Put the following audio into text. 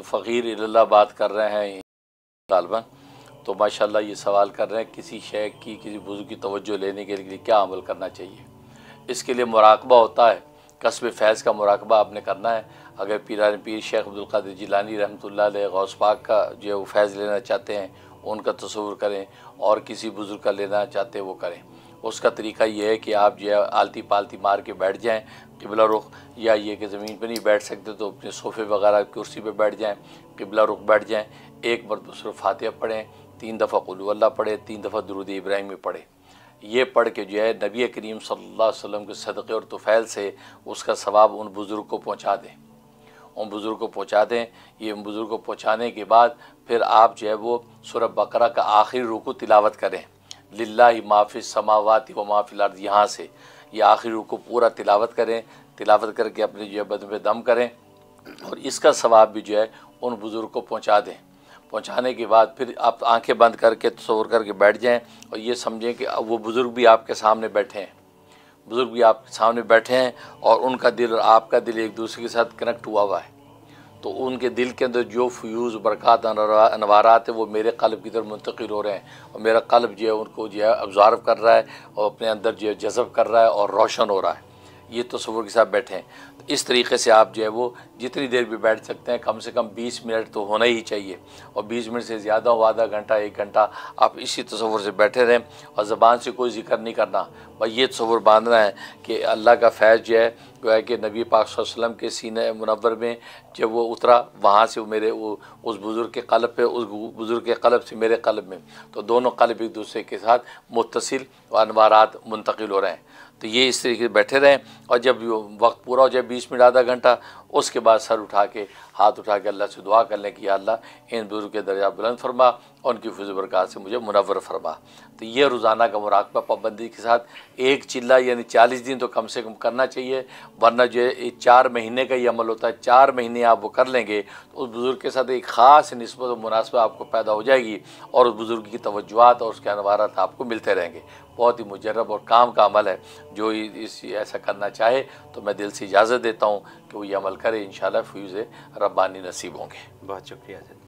फ़कीर इल्लल्लाह बात कर रहे हैं तालिबान, तो माशाल्लाह ये सवाल कर रहे हैं किसी शेख की, किसी बुज़ुर्ग की तवज्जो लेने के लिए क्या अमल करना चाहिए। इसके लिए मुराकबा होता है, कसब फैज़ का मुराकबा आपने करना है। अगर पीरान पीर शेख अब्दुल क़ादिर जिलानी रहमतुल्लाह अलैह गौस पाक का जो है वो फैज़ लेना चाहते हैं उनका तसव्वुर करें, और किसी बुज़ुर्ग का लेना चाहते हैं वो करें। उसका तरीका ये है कि आप जो है आलती पालती मार के बैठ जाएँ क़िबला रुख, या ये कि ज़मीन पर नहीं बैठ सकते तो अपने सोफ़े वगैरह कुर्सी पे बैठ जाएँ, क़िबला रुख बैठ जाएँ। एक मरतबा सूरह फातिहा पढ़ें, 3 दफ़ा क़ुल हुवल्लाह पढ़ें, 3 दफ़ा दुरूद इब्राहिमी पढ़ें। ये पढ़ के जो है नबी करीम सल्लल्लाहु अलैहि वसल्लम के सदक़े और तुफ़ैल से उसका सवाब उन बुज़ुर्ग को पहुँचा दें, उन बुज़ुर्ग को पहुँचा दें। ये उन बुज़ुर्ग को पहुँचाने के बाद फिर आप जो है वो सूरह बकरा का आखिरी रुकू तिलावत करें, लिल्लाहि मा फ़िस समावाति व मा फ़िल अर्ज़। यहाँ से ये आखिरी रुकू पूरा तिलावत करें, तिलावत करके अपने जो है बदन पे दम करें, और इसका सवाब भी जो है उन बुज़ुर्ग को पहुँचा दें। पहुँचाने के बाद फिर आप आंखें बंद करके तसव्वुर करके बैठ जाएं, और ये समझें कि वो बुज़ुर्ग भी आपके सामने बैठे हैं, बुज़ुर्ग भी आपके सामने बैठे हैं, और उनका दिल और आपका दिल एक दूसरे के साथ कनेक्ट हुआ है। तो उनके दिल के अंदर जो फ्यूज़ बरक़ात अनवारात है वो मेरे क़ल्ब की तरफ मुंतक़िल हो रहे हैं, और मेरा क़ल्ब जो है उनको जो है अब्ज़ॉर्व कर रहा है और अपने अंदर जो है जज़ब कर रहा है और रोशन हो रहा है। ये तसव्वुर के साथ बैठे हैं। तो इस तरीके से आप जो है वो जितनी देर भी बैठ सकते हैं, कम से कम 20 मिनट तो होना ही चाहिए, और 20 मिनट से ज़्यादा हो आधा घंटा 1 घंटा आप इसी तसव्वुर से बैठे रहें, और ज़बान से कोई ज़िक्र नहीं करना। बस ये तसव्वुर बांधना है कि अल्लाह का फैज़ जो है गोया कि नबी पाक सल्लल्लाहु अलैहि वसल्लम के सीने मुनव्वर में जब वो उतरा, वहाँ से मेरे वो उस बुज़ुर्ग के क़ल्ब पे, उस बुज़ुर्ग के क़ल्ब से मेरे क़ल्ब में, तो दोनों क़ल्ब एक दूसरे के साथ मुत्तसिल व अनवारात मुंतक़िल हो रहे हैं। तो ये इस तरीके से बैठे रहें, और जब वक्त पूरा हो जाए 20 मिनट आधा घंटा, उसके बाद सर उठा के हाथ उठा के अल्लाह से दुआ कर लें कि या अल्लाह इन बुज़ुर्ग के दर्जा बुलंद फरमा और उनकी फज़ल बरक़ात से मुझे मुनव्वर फरमा। तो ये रोज़ाना का मुराक़बा पाबंदी के साथ एक चिल्ला यानी 40 दिन तो कम से कम करना चाहिए, वरना जो है 4 महीने का ये अमल होता है। 4 महीने आप वो कर लेंगे तो उस बुज़ुर्ग के साथ एक ख़ास निस्बत और मुनासबत आपको पैदा हो जाएगी, और उस बुज़ुर्ग की तवज्जुआत और उसके अनवारात आपको मिलते रहेंगे। बहुत ही मुजर्रब और काम का अमल है। जो इस ऐसा करना चाहे तो मैं दिल से इजाज़त देता हूँ कि वो ये अमल करे, इंशाअल्लाह फ़यूज़ रब्बानी नसीब होंगे। बहुत शुक्रिया।